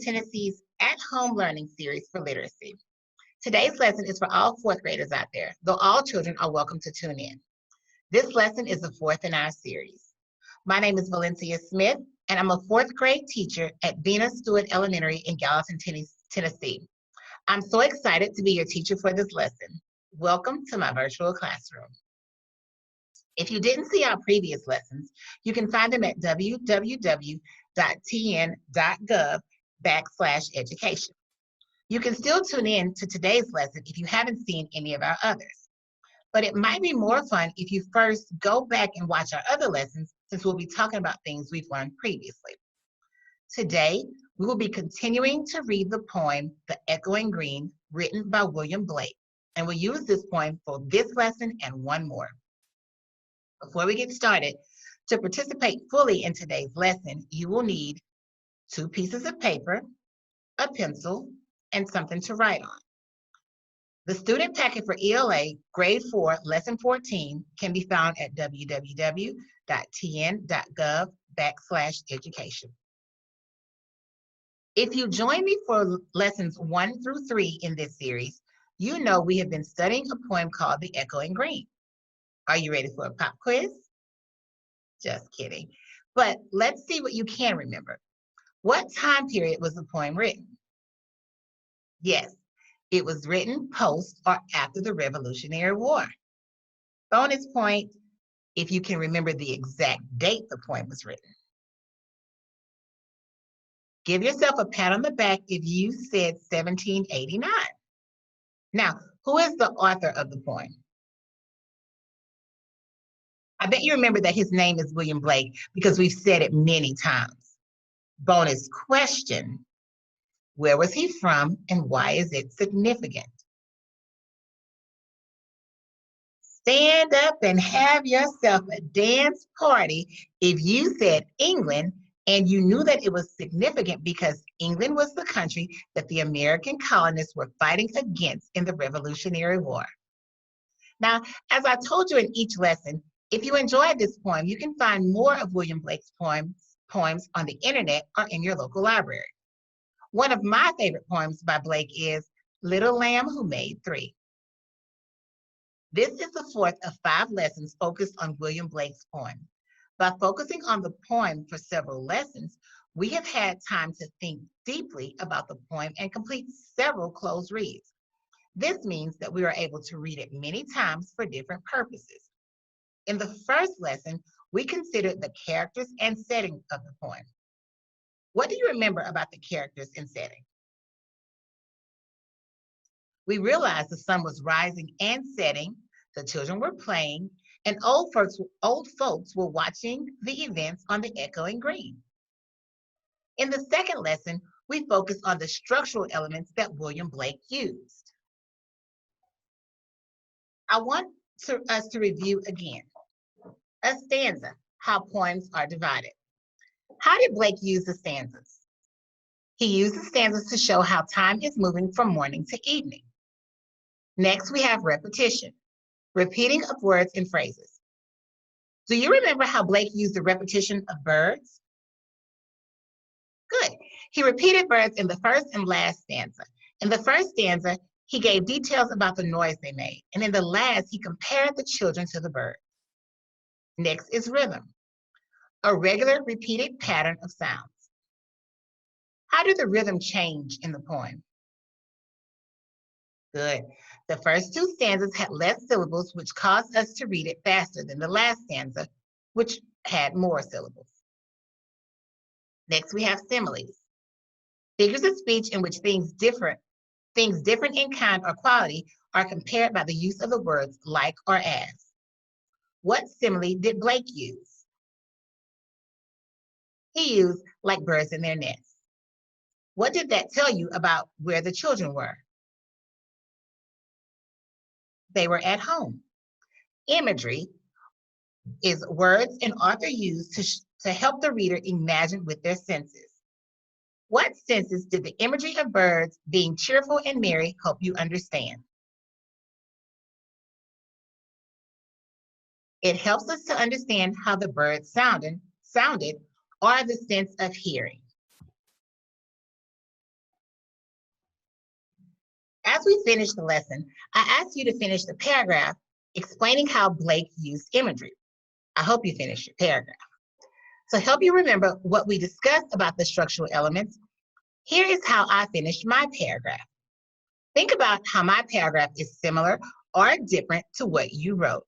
Tennessee's at-home learning series for literacy. Today's lesson is for all fourth graders out there, though all children are welcome to tune in. This lesson is the fourth in our series. My name is Valencia Smith, and I'm a fourth grade teacher at Vena Stewart Elementary in Gallatin, Tennessee. I'm so excited to be your teacher for this lesson. Welcome to my virtual classroom. If you didn't see our previous lessons, you can find them at www.tn.gov/education. You can still tune in to today's lesson if you haven't seen any of our others. But it might be more fun if you first go back and watch our other lessons, since we'll be talking about things we've learned previously. Today, we will be continuing to read the poem, The Echoing Green, written by William Blake, and we'll use this poem for this lesson and one more. Before we get started, to participate fully in today's lesson, you will need 2 pieces of paper, a pencil, and something to write on. The student packet for ELA Grade 4, Lesson 14 can be found at www.tn.gov/education. If you join me for lessons 1 through 3 in this series, you know we have been studying a poem called The Echoing Green. Are you ready for a pop quiz? Just kidding. But let's see what you can remember. What time period was the poem written? Yes, it was written post or after the Revolutionary War. Bonus point if you can remember the exact date the poem was written. Give yourself a pat on the back if you said 1789. Now, who is the author of the poem? I bet you remember that his name is William Blake because we've said it many times. Bonus question, where was he from and why is it significant? Stand up and have yourself a dance party if you said England and you knew that it was significant because England was the country that the American colonists were fighting against in the Revolutionary War. Now, as I told you in each lesson, if you enjoyed this poem, you can find more of William Blake's poems on the internet or in your local library. One of my favorite poems by Blake is Little Lamb Who Made Three. This is the fourth of 5 lessons focused on William Blake's poem. By focusing on the poem for several lessons, we have had time to think deeply about the poem and complete several closed reads. This means that we are able to read it many times for different purposes. In the first lesson, we considered the characters and setting of the poem. What do you remember about the characters and setting? We realized the sun was rising and setting, the children were playing, and old folks were watching the events on the Echoing Green. In the second lesson, we focused on the structural elements that William Blake used. I want us to review again. A stanza, how poems are divided. How did Blake use the stanzas? He used the stanzas to show how time is moving from morning to evening. Next, we have repetition, repeating of words and phrases. Do you remember how Blake used the repetition of birds? Good. He repeated birds in the first and last stanza. In the first stanza, he gave details about the noise they made, and in the last, he compared the children to the birds. Next is rhythm, a regular repeated pattern of sounds. How did the rhythm change in the poem? Good. The first 2 stanzas had less syllables, which caused us to read it faster than the last stanza, which had more syllables. Next, we have similes, figures of speech in which things different in kind or quality are compared by the use of the words like or as. What simile did Blake use? He used like birds in their nests. What did that tell you about where the children were? They were at home. Imagery is words an author used to help the reader imagine with their senses. What senses did the imagery of birds being cheerful and merry help you understand? It helps us to understand how the birds sounded or the sense of hearing. we finish the lesson, I asked you to finish the paragraph explaining how Blake used imagery. I hope you finished your paragraph. To help you remember what we discussed about the structural elements, here is how I finished my paragraph. Think about how my paragraph is similar or different to what you wrote.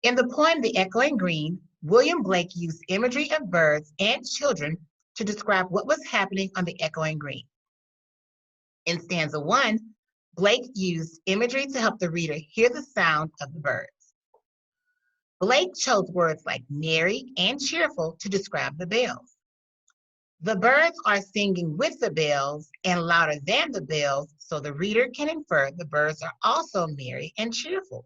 In the poem, The Echoing Green, William Blake used imagery of birds and children to describe what was happening on the echoing green. In stanza 1, Blake used imagery to help the reader hear the sound of the birds. Blake chose words like merry and cheerful to describe the bells. The birds are singing with the bells and louder than the bells, so the reader can infer the birds are also merry and cheerful.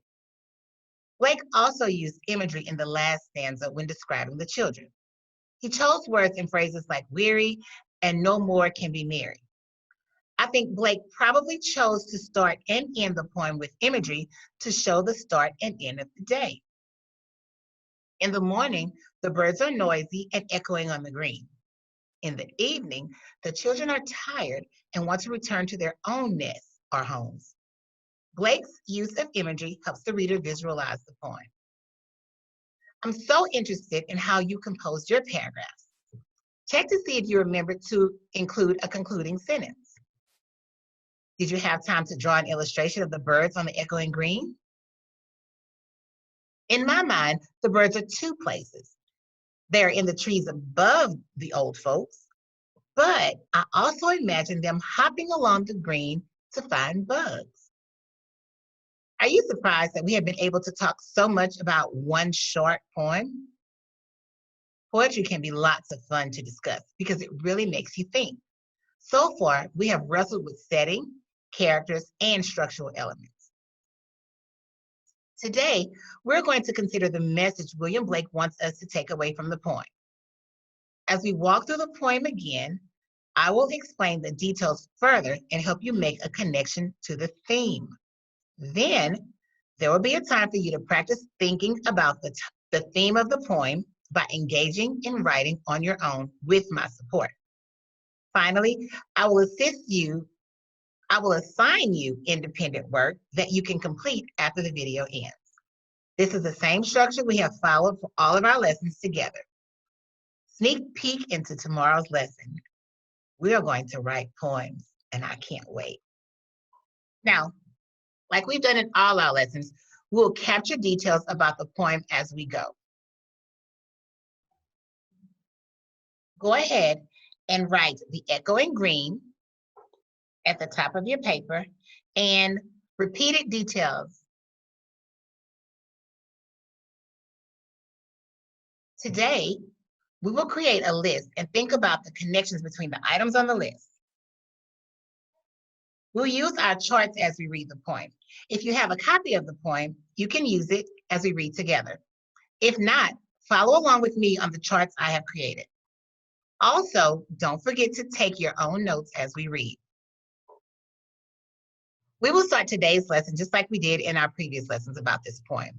Blake also used imagery in the last stanza when describing the children. He chose words and phrases like weary and no more can be merry. I think Blake probably chose to start and end the poem with imagery to show the start and end of the day. In the morning, the birds are noisy and echoing on the green. In the evening, the children are tired and want to return to their own nests or homes. Blake's use of imagery helps the reader visualize the poem. I'm so interested in how you composed your paragraphs. Check to see if you remembered to include a concluding sentence. Did you have time to draw an illustration of the birds on the echoing green? In my mind, the birds are two places. They're in the trees above the old folks, but I also imagine them hopping along the green to find bugs. Are you surprised that we have been able to talk so much about one short poem? Poetry can be lots of fun to discuss because it really makes you think. So far, we have wrestled with setting, characters, and structural elements. Today, we're going to consider the message William Blake wants us to take away from the poem. As we walk through the poem again, I will explain the details further and help you make a connection to the theme. Then, there will be a time for you to practice thinking about the theme of the poem by engaging in writing on your own with my support. Finally, I will assign you independent work that you can complete after the video ends. This is the same structure we have followed for all of our lessons together. Sneak peek into tomorrow's lesson. We are going to write poems, and I can't wait. Now, like we've done in all our lessons, we'll capture details about the poem as we go. Go ahead and write The Echoing Green at the top of your paper and repeated details. Today, we will create a list and think about the connections between the items on the list. We'll use our charts as we read the poem. If you have a copy of the poem, you can use it as we read together. If not, follow along with me on the charts I have created. Also, don't forget to take your own notes as we read. We will start today's lesson just like we did in our previous lessons about this poem.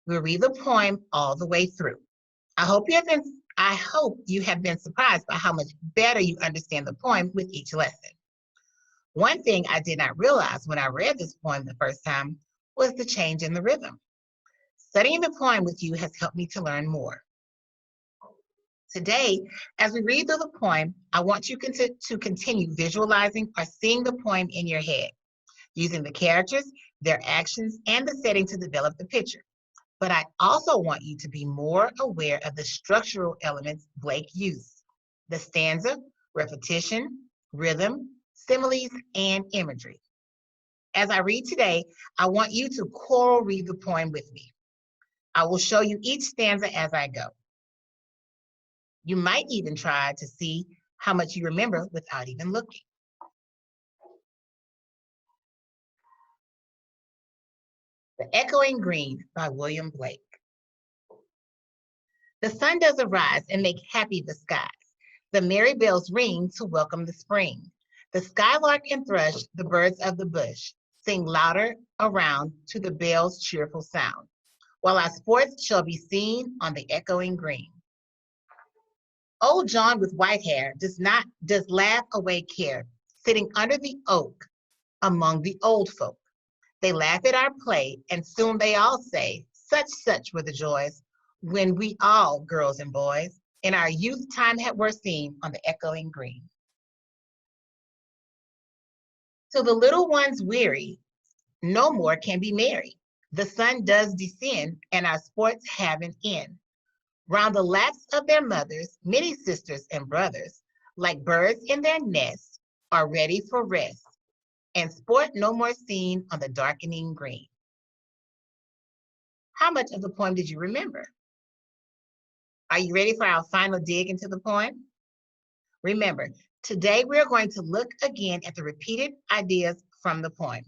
We'll read the poem all the way through. I hope you have been surprised by how much better you understand the poem with each lesson. One thing I did not realize when I read this poem the first time was the change in the rhythm. Studying the poem with you has helped me to learn more. Today, as we read through the poem, I want you to continue visualizing or seeing the poem in your head, using the characters, their actions, and the setting to develop the picture. But I also want you to be more aware of the structural elements Blake used: the stanza, repetition, rhythm, similes, and imagery. As I read today, I want you to choral read the poem with me. I will show you each stanza as I go. You might even try to see how much you remember without even looking. The Echoing Green by William Blake. The sun does arise and make happy the skies. The merry bells ring to welcome the spring. The skylark and thrush, the birds of the bush, sing louder around to the bell's cheerful sound, while our sports shall be seen on the echoing green. Old John with white hair does laugh away care, sitting under the oak among the old folk. They laugh at our play, and soon they all say, such were the joys when we all, girls and boys, in our youth time were seen on the echoing green. Till the little ones weary, no more can be merry. The sun does descend, and our sports have an end. Round the laps of their mothers, many sisters and brothers, like birds in their nests, are ready for rest, and sport no more seen on the darkening green. How much of the poem did you remember? Are you ready for our final dig into the poem? Remember, today we're going to look again at the repeated ideas from the poem.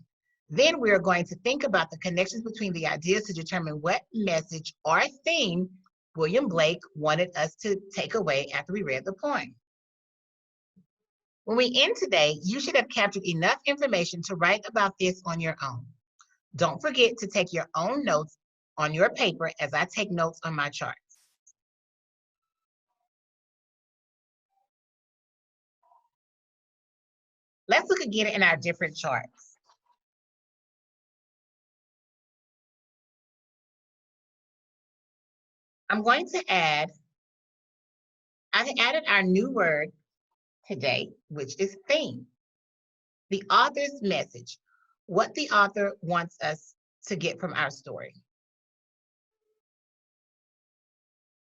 Then we're going to think about the connections between the ideas to determine what message or theme William Blake wanted us to take away after we read the poem. When we end today, you should have captured enough information to write about this on your own. Don't forget to take your own notes on your paper as I take notes on my charts. Let's look again in our different charts. I'm going to add, I've added our new word today, which is theme. The author's message, what the author wants us to get from our story.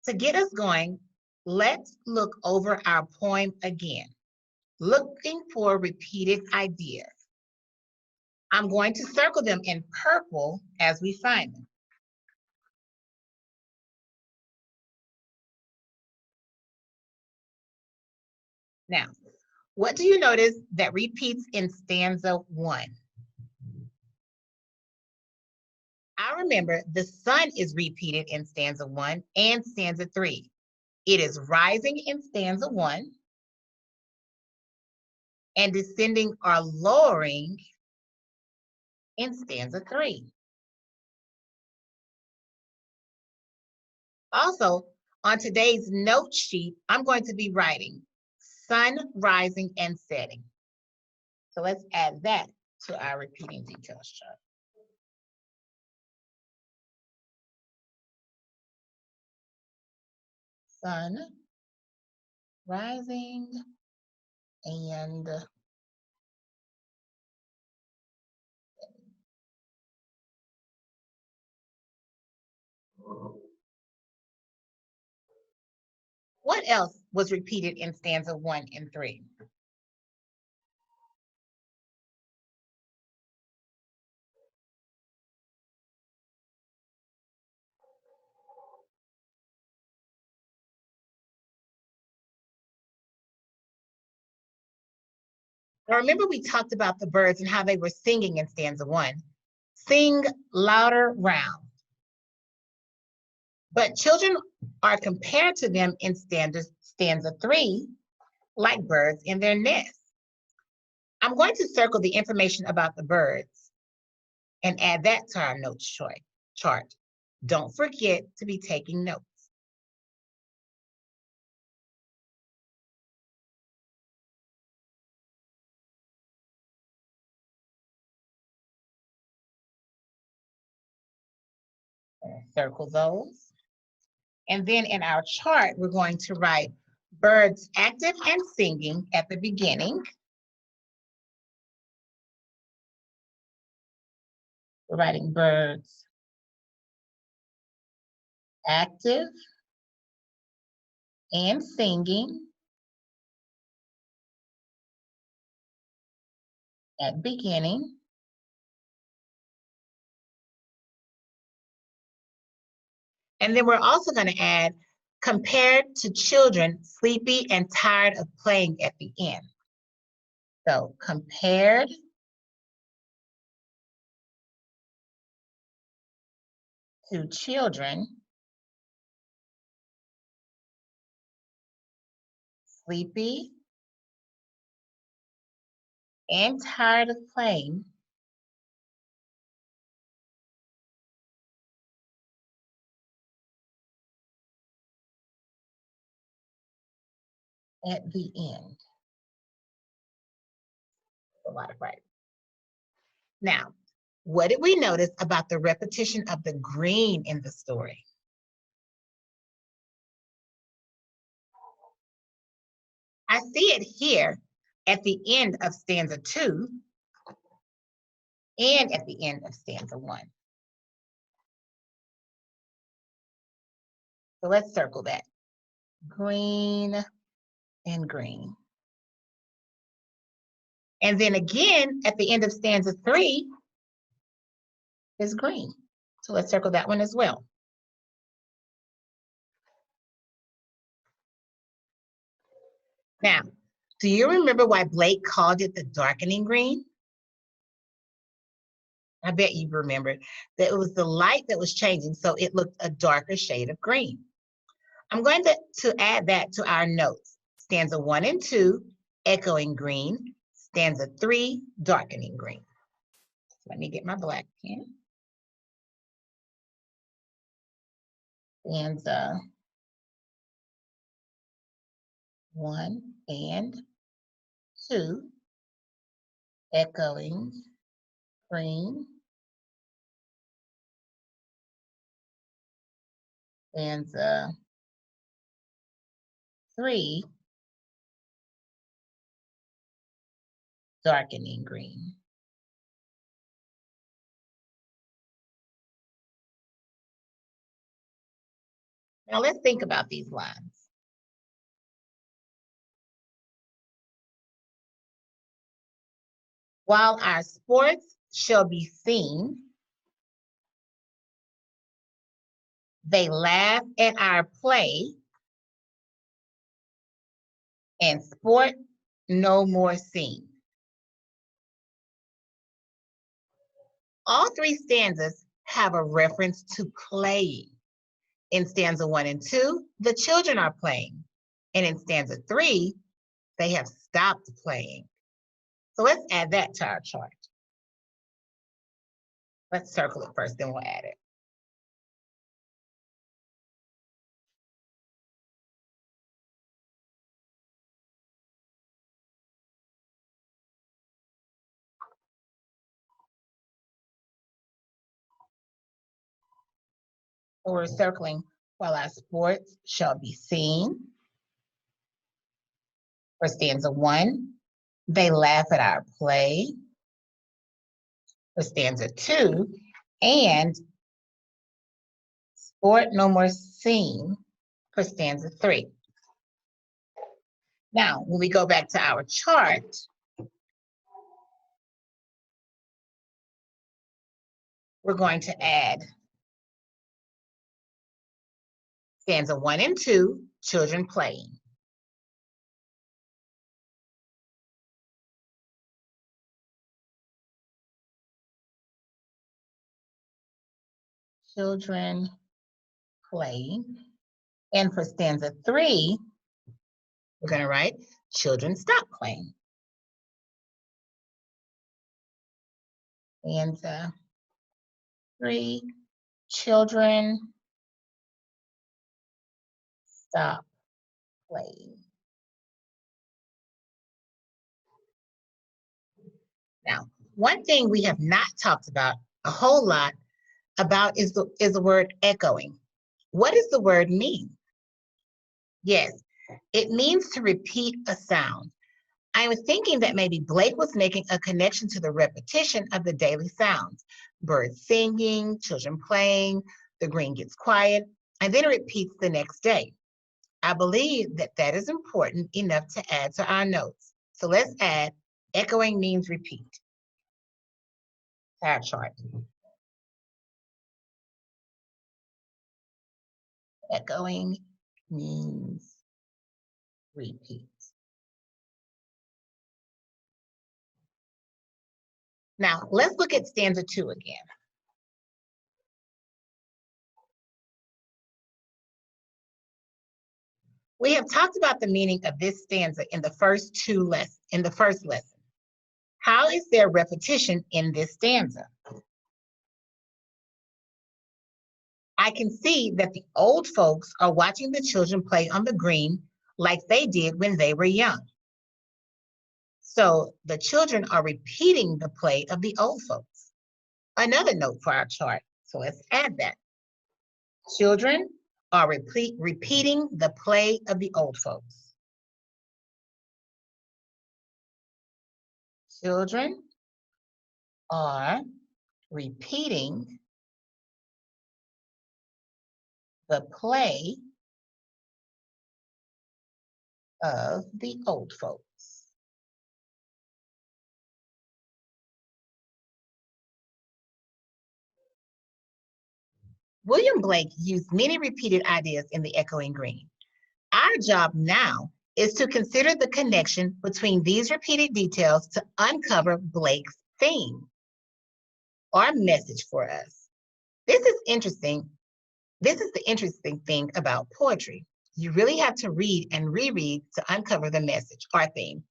To get us going, let's look over our poem again, looking for repeated ideas. I'm going to circle them in purple as we find them. Now, what do you notice that repeats in stanza 1? I remember the sun is repeated in stanza 1 and stanza 3. It is rising in stanza 1 and descending or lowering in stanza 3. Also, on today's note sheet, I'm going to be writing sun rising and setting. So let's add that to our repeating details chart. Sun rising and what else was repeated in stanza 1 and 3? Now remember we talked about the birds and how they were singing in stanza 1. Sing louder round. But children are compared to them in stanza 3, like birds in their nests. I'm going to circle the information about the birds and add that to our notes chart. Don't forget to be taking notes. Circle those. And then in our chart, we're going to write birds active and singing at the beginning. We're writing birds active and singing at beginning. And then we're also going to add compared to children sleepy and tired of playing at the end. So compared to children sleepy and tired of playing at the end. A lot of writing. Now, what did we notice about the repetition of the green in the story? I see it here at the end of stanza 2 and at the end of stanza 1. So let's circle that. Green and green. And then again, at the end of stanza 3 is green. So let's circle that one as well. Now, do you remember why Blake called it the darkening green? I bet you remembered that it was the light that was changing, so it looked a darker shade of green. I'm going to add that to our notes. Stanza 1 and 2, echoing green. Stanza 3, darkening green. Let me get my black pen. Stanza 1 and 2, echoing green. Stanza 3, darkening green. Now let's think about these lines. While our sports shall be seen, they laugh at our play, and sport no more seen. All 3 stanzas have a reference to playing. In stanza 1 and 2, the children are playing. And in stanza 3, they have stopped playing. So let's add that to our chart. Let's circle it first, then we'll add it. So we're circling while our sports shall be seen. For stanza 1, they laugh at our play. For stanza 2, and sport no more seen for stanza 3. Now, when we go back to our chart, we're going to add stanza 1 and 2, children playing. Children playing. And for stanza 3, we're going to write children stop playing. Stanza 3, children stop playing. Now, one thing we have not talked about a whole lot about is the word echoing. What does the word mean? Yes, it means to repeat a sound. I was thinking that maybe Blake was making a connection to the repetition of the daily sounds. Birds singing, children playing, the green gets quiet, and then it repeats the next day. I believe that that is important enough to add to our notes. So let's add echoing means repeat to our chart. Echoing means repeat. Now, let's look at stanza 2 again. We have talked about the meaning of this stanza in the first lesson. How is there repetition in this stanza? I can see that the old folks are watching the children play on the green like they did when they were young. So the children are repeating the play of the old folks. Another note for our chart. So let's add that. Children are repeating the play of the old folks. Children are repeating the play of the old folks. William Blake used many repeated ideas in The Echoing Green. Our job now is to consider the connection between these repeated details to uncover Blake's theme or message for us. This is interesting. This is the interesting thing about poetry. You really have to read and reread to uncover the message or theme.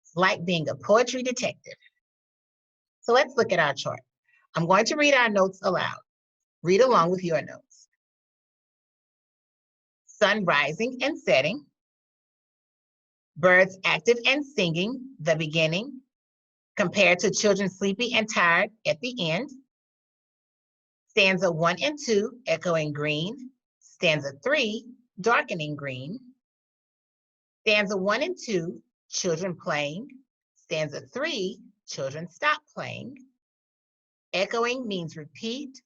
It's like being a poetry detective. So let's look at our chart. I'm going to read our notes aloud. Read along with your notes. Sun rising and setting. Birds active and singing, the beginning, compared to children sleepy and tired at the end. Stanza 1 and 2, echoing green. Stanza 3, darkening green. Stanza 1 and 2, children playing. Stanza 3, children stop playing. Echoing means repeat,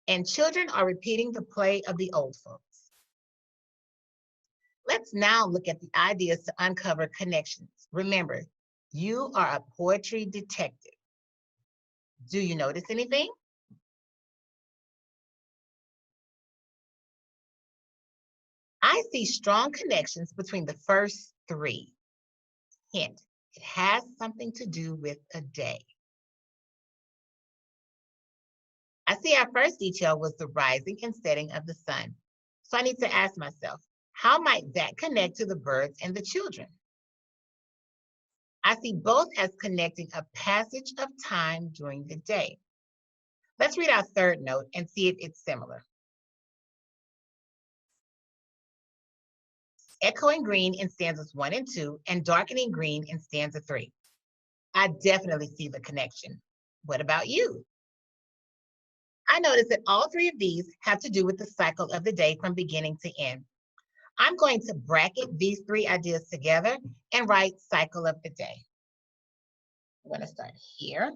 and children are repeating the play of the old folks. Let's now look at the ideas to uncover connections. Remember, you are a poetry detective. Do you notice anything? I see strong connections between the first three. Hint, it has something to do with a day. I see our first detail was the rising and setting of the sun. So I need to ask myself, how might that connect to the birds and the children? I see both as connecting a passage of time during the day. Let's read our third note and see if it's similar. Echoing green in stanzas 1 and 2 and darkening green in stanza 3. I definitely see the connection. What about you? I notice that all three of these have to do with the cycle of the day from beginning to end. I'm going to bracket these three ideas together and write cycle of the day. I'm going to start here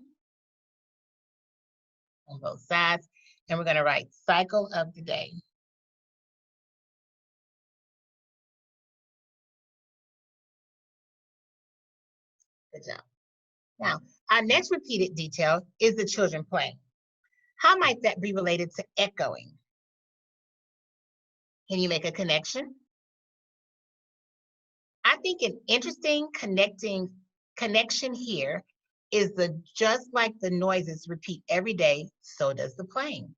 on both sides, and we're going to write cycle of the day. Good job. Now, our next repeated detail is the children playing. How might that be related to echoing? Can you make a connection? I think an interesting connection here is the just like the noises repeat every day, so does the playing.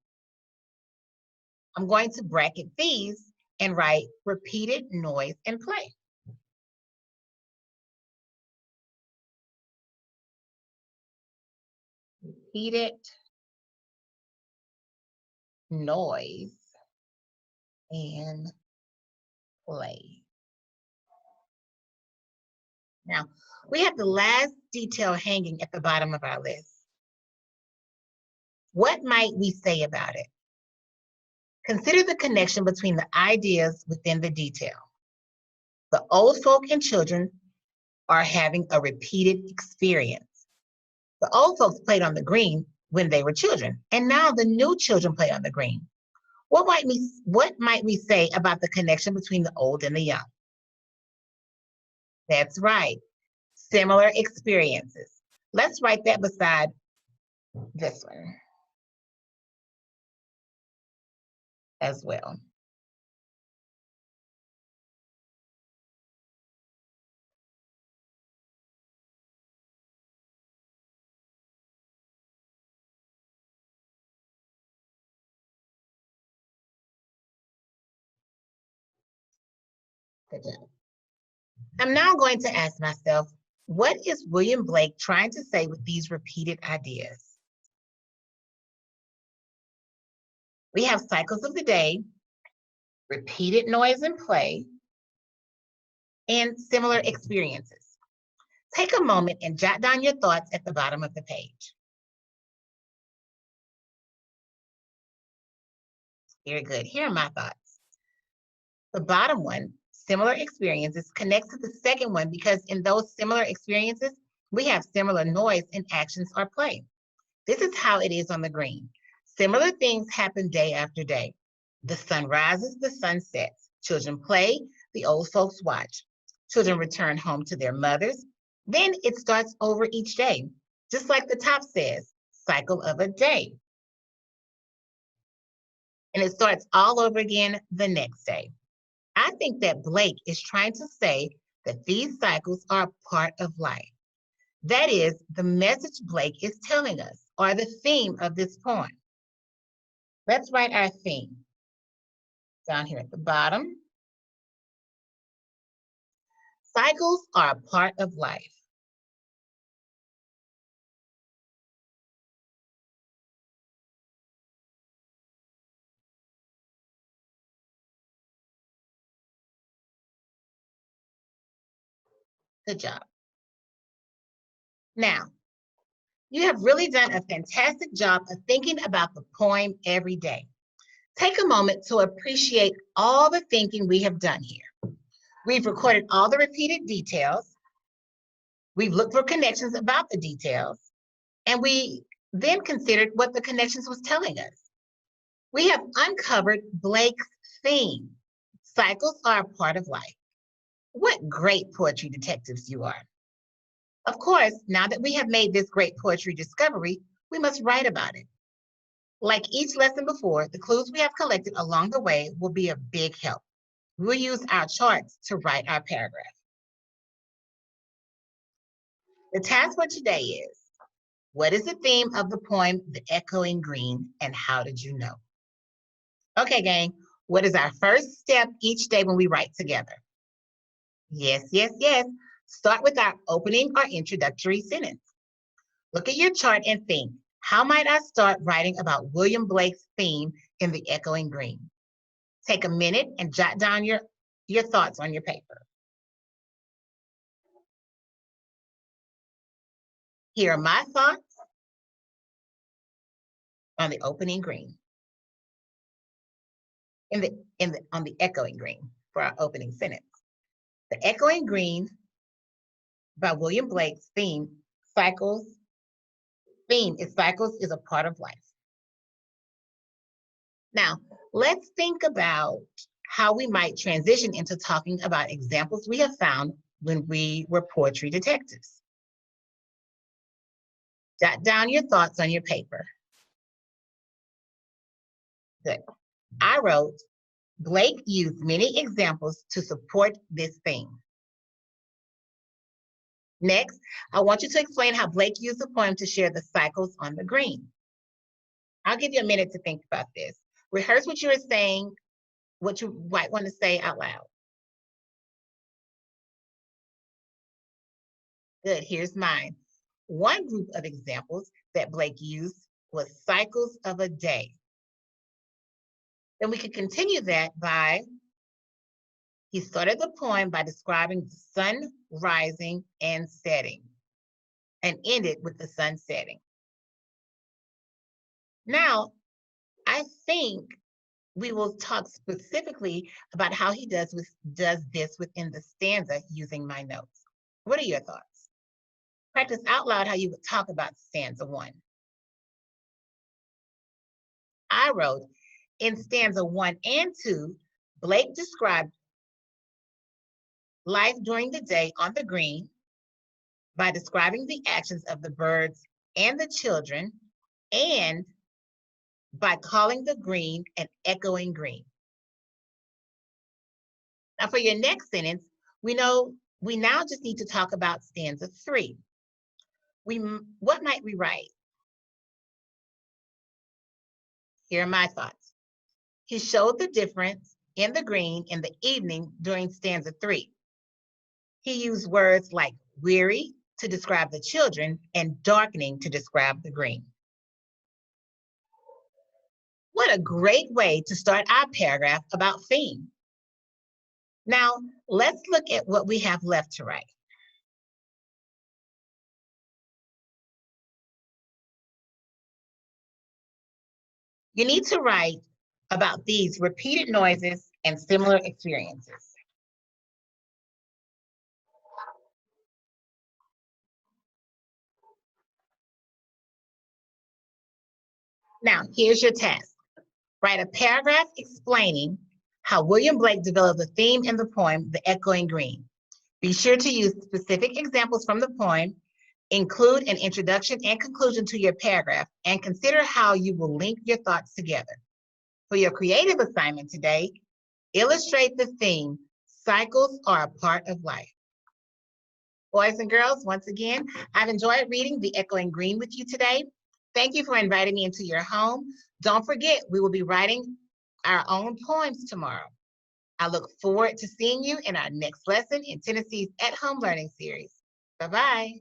I'm going to bracket these and write repeated noise and play. Repeated noise and play. Now, we have the last detail hanging at the bottom of our list. What might we say about it? Consider the connection between the ideas within the detail. The old folk and children are having a repeated experience. The old folks played on the green when they were children, and now the new children play on the green. What might we say about the connection between the old and the young? That's right, similar experiences. Let's write that beside this one as well. Good job. I'm now going to ask myself, what is William Blake trying to say with these repeated ideas? We have cycles of the day, repeated noise and play, and similar experiences. Take a moment and jot down your thoughts at the bottom of the page. Very good. Here are my thoughts. The bottom one, similar experiences, connects to the second one because in those similar experiences, we have similar noise in actions or play. This is how it is on the green. Similar things happen day after day. The sun rises, the sun sets. Children play, the old folks watch. Children return home to their mothers. Then it starts over each day, just like the top says, cycle of a day. And it starts all over again the next day. I think that Blake is trying to say that these cycles are a part of life. That is the message Blake is telling us, or the theme of this poem. Let's write our theme down here at the bottom. Cycles are a part of life. Good job. Now, you have really done a fantastic job of thinking about the poem every day. Take a moment to appreciate all the thinking we have done here. We've recorded all the repeated details. We've looked for connections about the details. And we then considered what the connections was telling us. We have uncovered Blake's theme. Cycles are a part of life. What great poetry detectives you are. Of course, now that we have made this great poetry discovery, we must write about it. Like each lesson before, the clues we have collected along the way will be a big help. We'll use our charts to write our paragraph. The task for today is, what is the theme of the poem, The Echoing Green, and how did you know? Okay, gang, what is our first step each day when we write together? Yes, yes, yes. Start with our opening or introductory sentence. Look at your chart and think, how might I start writing about William Blake's theme in The Echoing Green? Take a minute and jot down your thoughts on your paper. Here are my thoughts on the opening green. On the echoing green for our opening sentence. The Echoing Green by William Blake's theme cycles is a part of life. Now, let's think about how we might transition into talking about examples we have found when we were poetry detectives. Jot down your thoughts on your paper. Good. I wrote, Blake used many examples to support this theme. Next, I want you to explain how Blake used the poem to share the cycles on the green. I'll give you a minute to think about this. Rehearse what you were saying, what you might want to say out loud. Good, here's mine. One group of examples that Blake used was cycles of a day. Then we could continue that by, he started the poem by describing the sun rising and setting, and ended with the sun setting. Now, I think we will talk specifically about how he does this within the stanza using my notes. What are your thoughts? Practice out loud how you would talk about stanza 1. I wrote, in stanza 1 and 2, Blake described life during the day on the green by describing the actions of the birds and the children, and by calling the green an echoing green. Now for your next sentence, we now just need to talk about stanza 3. What might we write? Here are my thoughts. He showed the difference in the green in the evening during stanza 3. He used words like weary to describe the children and darkening to describe the green. What a great way to start our paragraph about theme. Now, let's look at what we have left to write. You need to write about these repeated noises and similar experiences. Now, here's your task. Write a paragraph explaining how William Blake developed the theme in the poem, The Echoing Green. Be sure to use specific examples from the poem, include an introduction and conclusion to your paragraph, and consider how you will link your thoughts together. For your creative assignment today, illustrate the theme, Cycles Are a Part of Life. Boys and girls, once again, I've enjoyed reading The Echoing Green with you today. Thank you for inviting me into your home. Don't forget, we will be writing our own poems tomorrow. I look forward to seeing you in our next lesson in Tennessee's At Home Learning Series. Bye-bye.